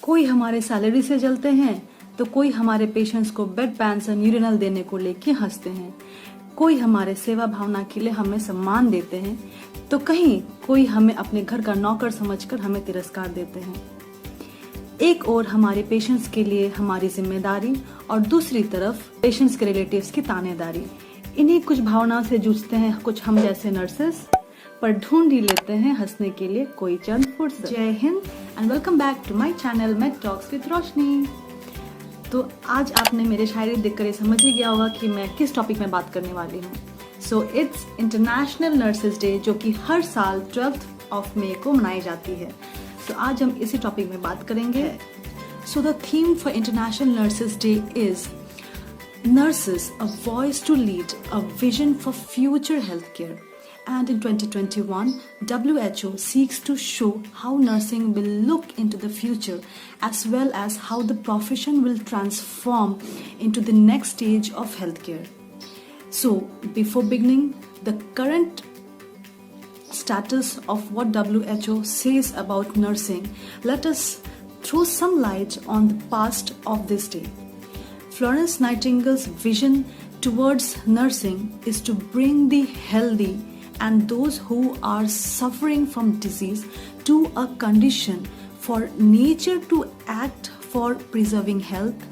कोई हमारे सैलरी से जलते हैं तो कोई हमारे पेशेंट्स को बेड पैंस और यूरिनल देने को लेके हंसते हैं। कोई हमारे सेवा भावना के लिए हमें सम्मान देते हैं तो कहीं कोई हमें अपने घर का नौकर समझकर हमें तिरस्कार देते हैं। एक ओर हमारे पेशेंट्स के लिए हमारी जिम्मेदारी और दूसरी तरफ पेशेंट्स के रिलेटिव्स की तानेदारी। इन्हीं कुछ भावनाओं से जूझते हैं कुछ हम जैसे नर्सेस, पर ढूंढ ही लेते हैं हंसने के लिए कोई चंद फुर्सत। जय हिंद and welcome back to my channel med talks with Roshni. तो आज आपने मेरे शायरी देखकर ये समझ ही गया होगा कि मैं किस टॉपिक में बात करने वाली हूँ। So it's international nurses day, जो कि हर साल 12 मई को मनाई जाती है। तो आज हम इसी टॉपिक में बात करेंगे। So the theme for international nurses day is Nurses, a voice to lead, a vision for future healthcare. And in 2021, WHO seeks to show how nursing will look into the future, as well as how the profession will transform into the next stage of healthcare. So, before beginning, the current status of what WHO says about nursing, let us throw some light on the past of this day. Florence Nightingale's vision towards nursing is to bring the healthy and those who are suffering from disease to a condition for nature to act for preserving health,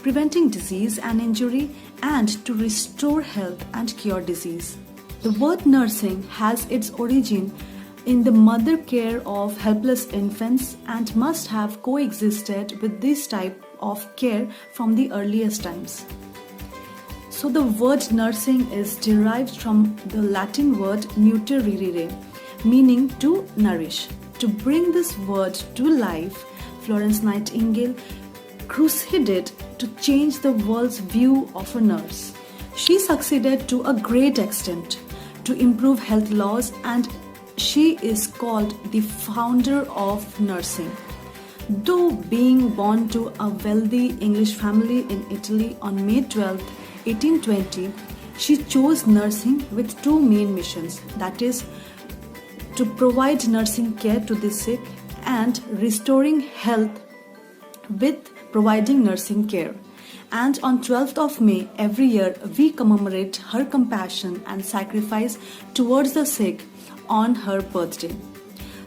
preventing disease and injury, and to restore health and cure disease. The word nursing has its origin in the mother care of helpless infants and must have coexisted with this type of care from the earliest times. So the word nursing is derived from the Latin word nutrire, meaning to nourish. To bring this word to life, Florence Nightingale crusaded to change the world's view of a nurse. She succeeded to a great extent to improve health laws, and she is called the founder of nursing. Though being born to a wealthy English family in Italy on May 12, 1820, she chose nursing with two main missions, that is, to provide nursing care to the sick and restoring health with providing nursing care. And on 12th of May every year, we commemorate her compassion and sacrifice towards the sick on her birthday.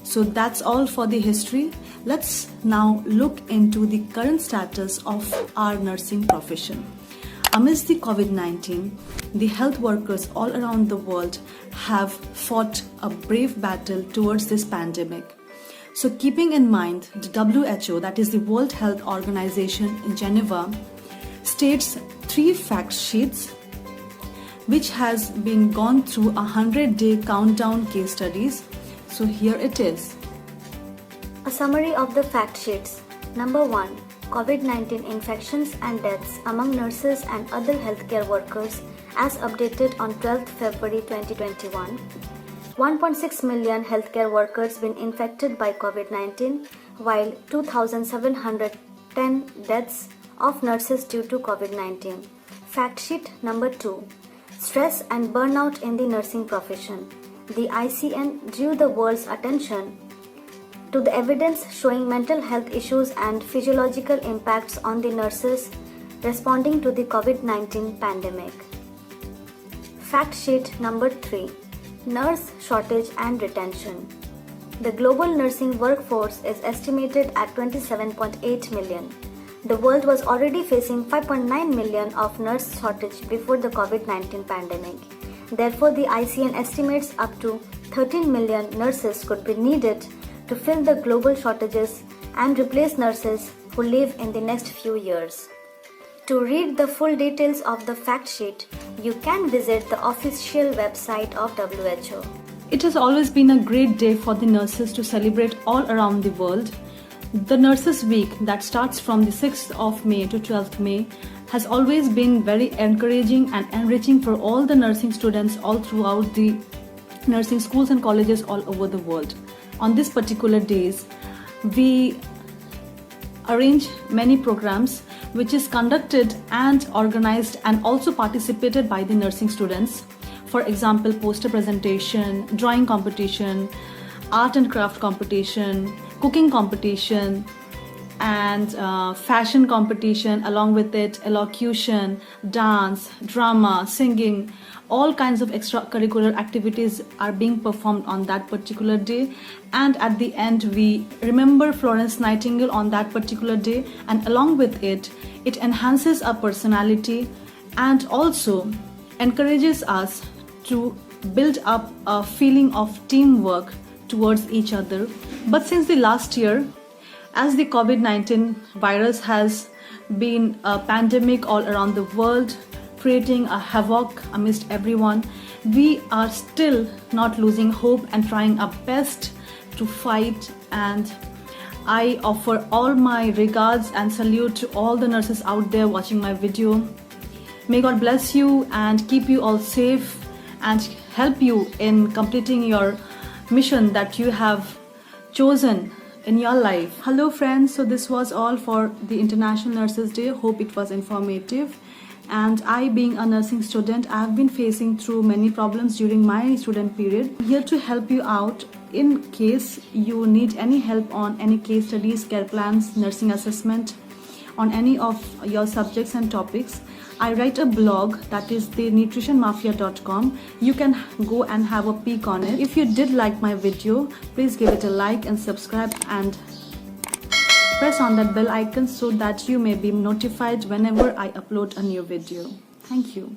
So that's all for the history. Let's now look into the current status of our nursing profession. Amidst the COVID-19, the health workers all around the world have fought a brave battle towards this pandemic. So keeping in mind the WHO, that is the World Health Organization in Geneva, states 3 fact sheets which has been gone through 100-day countdown case studies. So here it is. A summary of the fact sheets. Number 1. COVID-19 infections and deaths among nurses and other healthcare workers as updated on 12th February 2021. 1.6 million healthcare workers been infected by COVID-19, while 2,710 deaths of nurses due to COVID-19. Fact sheet number 2. Stress and burnout in the nursing profession. The ICN drew the world's attention to the evidence showing mental health issues and physiological impacts on the nurses responding to the COVID-19 pandemic. Fact sheet number 3. Nurse shortage and retention. The global nursing workforce is estimated at 27.8 million. The world was already facing 5.9 million of nurse shortage before the COVID-19 pandemic. Therefore, the ICN estimates up to 13 million nurses could be needed to fill the global shortages and replace nurses who leave in the next few years. To read the full details of the fact sheet, you can visit the official website of WHO. It has always been a great day for the nurses to celebrate all around the world. The Nurses Week that starts from the 6th of May to 12th May has always been very encouraging and enriching for all the nursing students all throughout the nursing schools and colleges all over the world. On these particular days, we arrange many programs which is conducted and organized and also participated by the nursing students. For example, poster presentation, drawing competition, art and craft competition, cooking competition, and fashion competition, along with it elocution, dance, drama, singing, all kinds of extracurricular activities are being performed on that particular day. And at the end, we remember Florence Nightingale on that particular day, and along with it, it enhances our personality and also encourages us to build up a feeling of teamwork towards each other. But since the last year, as the COVID-19 virus has been a pandemic all around the world, creating a havoc amidst everyone, we are still not losing hope and trying our best to fight. And I offer all my regards and salute to all the nurses out there watching my video. May God bless you and keep you all safe and help you in completing your mission that you have chosen in your life. Hello friends, so this was all for the International Nurses Day. Hope it was informative. And I, being a nursing student, I have been facing through many problems during my student period. I'm here to help you out in case you need any help on any case studies, care plans, nursing assessment, on any of your subjects and topics. I write a blog, that is the nutritionmafia.com. You can go and have a peek on it. If you did like my video, please give it a like and subscribe and press on that bell icon so that you may be notified whenever I upload a new video. Thank you.